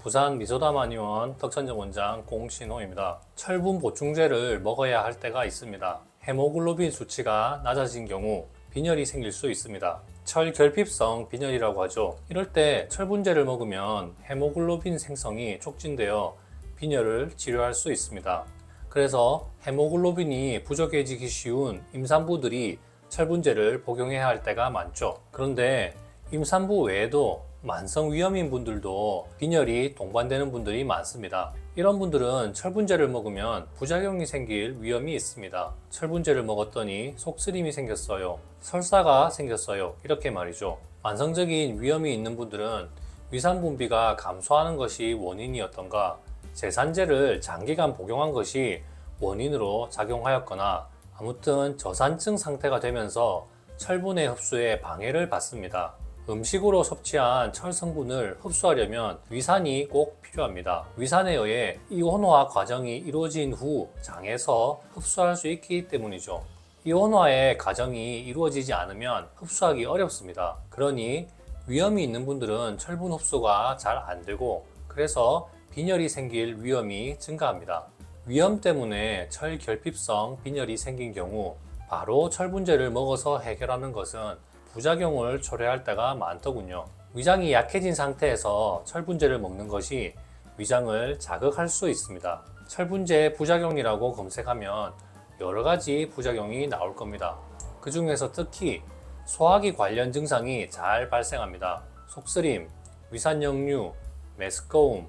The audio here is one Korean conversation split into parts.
부산 미소담한의원 덕천정 원장 공신호입니다. 철분 보충제를 먹어야 할 때가 있습니다. 헤모글로빈 수치가 낮아진 경우 빈혈이 생길 수 있습니다. 철결핍성 빈혈이라고 하죠. 이럴 때 철분제를 먹으면 헤모글로빈 생성이 촉진되어 빈혈을 치료할 수 있습니다. 그래서 헤모글로빈이 부족해지기 쉬운 임산부들이 철분제를 복용해야 할 때가 많죠. 그런데 임산부 외에도 만성 위염인 분들도 빈혈이 동반되는 분들이 많습니다. 이런 분들은 철분제를 먹으면 부작용이 생길 위험이 있습니다. 철분제를 먹었더니 속쓰림이 생겼어요. 설사가 생겼어요. 이렇게 말이죠. 만성적인 위염이 있는 분들은 위산 분비가 감소하는 것이 원인이었던가, 제산제를 장기간 복용한 것이 원인으로 작용하였거나, 아무튼 저산증 상태가 되면서 철분의 흡수에 방해를 받습니다. 음식으로 섭취한 철 성분을 흡수하려면 위산이 꼭 필요합니다. 위산에 의해 이온화 과정이 이루어진 후 장에서 흡수할 수 있기 때문이죠. 이온화의 과정이 이루어지지 않으면 흡수하기 어렵습니다. 그러니 위염이 있는 분들은 철분 흡수가 잘 안 되고, 그래서 빈혈이 생길 위험이 증가합니다. 위염 때문에 철결핍성 빈혈이 생긴 경우 바로 철분제를 먹어서 해결하는 것은 부작용을 초래할 때가 많더군요. 위장이 약해진 상태에서 철분제를 먹는 것이 위장을 자극할 수 있습니다. 철분제 부작용이라고 검색하면 여러 가지 부작용이 나올 겁니다. 그 중에서 특히 소화기 관련 증상이 잘 발생합니다. 속쓰림, 위산역류, 메스꺼움,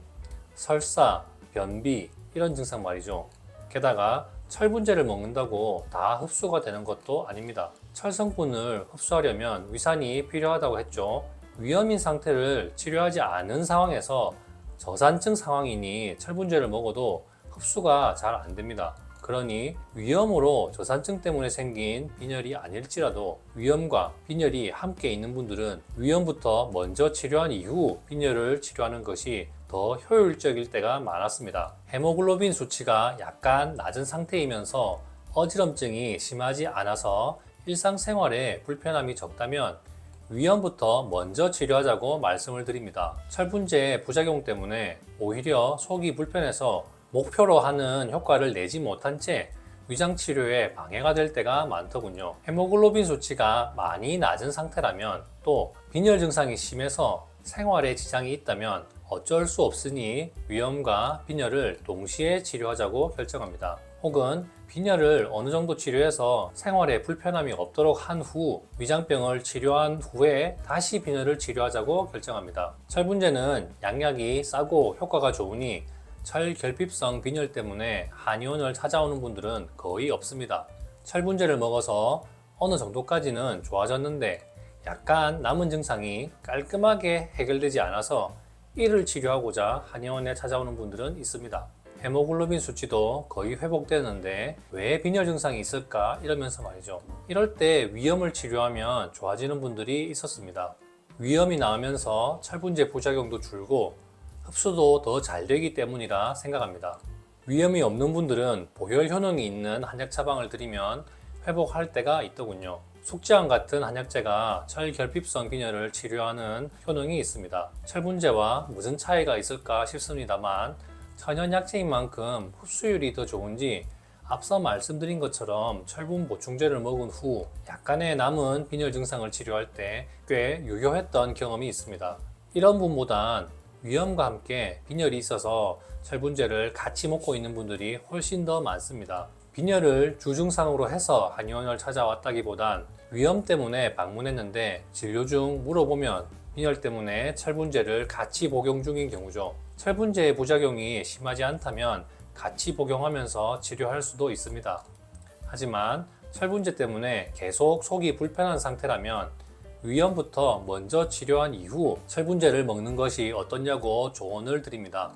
설사, 변비, 이런 증상 말이죠. 게다가 철분제를 먹는다고 다 흡수가 되는 것도 아닙니다. 철 성분을 흡수하려면 위산이 필요하다고 했죠. 위염인 상태를 치료하지 않은 상황에서 저산증 상황이니 철분제를 먹어도 흡수가 잘 안 됩니다. 그러니 위염으로 저산증 때문에 생긴 빈혈이 아닐지라도 위염과 빈혈이 함께 있는 분들은 위염부터 먼저 치료한 이후 빈혈을 치료하는 것이 더 효율적일 때가 많았습니다. 헤모글로빈 수치가 약간 낮은 상태이면서 어지럼증이 심하지 않아서 일상생활에 불편함이 적다면 위염부터 먼저 치료하자고 말씀을 드립니다. 철분제의 부작용 때문에 오히려 속이 불편해서 목표로 하는 효과를 내지 못한 채 위장 치료에 방해가 될 때가 많더군요. 헤모글로빈 수치가 많이 낮은 상태라면, 또 빈혈 증상이 심해서 생활에 지장이 있다면 어쩔 수 없으니 위염과 빈혈을 동시에 치료하자고 결정합니다. 혹은 빈혈을 어느 정도 치료해서 생활에 불편함이 없도록 한 후 위장병을 치료한 후에 다시 빈혈을 치료하자고 결정합니다. 철분제는 양약이 싸고 효과가 좋으니 철결핍성 빈혈 때문에 한의원을 찾아오는 분들은 거의 없습니다. 철분제를 먹어서 어느 정도까지는 좋아졌는데 약간 남은 증상이 깔끔하게 해결되지 않아서 이를 치료하고자 한의원에 찾아오는 분들은 있습니다. 헤모글로빈 수치도 거의 회복되는데 왜 빈혈 증상이 있을까 이러면서 말이죠. 이럴 때 위염을 치료하면 좋아지는 분들이 있었습니다. 위염이 나으면서 철분제 부작용도 줄고 흡수도 더 잘 되기 때문이라 생각합니다. 위염이 없는 분들은 보혈 효능이 있는 한약 처방을 드리면 회복할 때가 있더군요. 숙지암 같은 한약재가 철결핍성 빈혈을 치료하는 효능이 있습니다. 철분제와 무슨 차이가 있을까 싶습니다만, 천연약재인 만큼 흡수율이 더 좋은지 앞서 말씀드린 것처럼 철분 보충제를 먹은 후 약간의 남은 빈혈 증상을 치료할 때 꽤 유효했던 경험이 있습니다. 이런 분보단 위염과 함께 빈혈이 있어서 철분제를 같이 먹고 있는 분들이 훨씬 더 많습니다. 빈혈을 주증상으로 해서 한의원을 찾아왔다기보단 위염 때문에 방문했는데 진료 중 물어보면 빈혈 때문에 철분제를 같이 복용 중인 경우죠. 철분제의 부작용이 심하지 않다면 같이 복용하면서 치료할 수도 있습니다. 하지만 철분제 때문에 계속 속이 불편한 상태라면 위염부터 먼저 치료한 이후 철분제를 먹는 것이 어떠냐고 조언을 드립니다.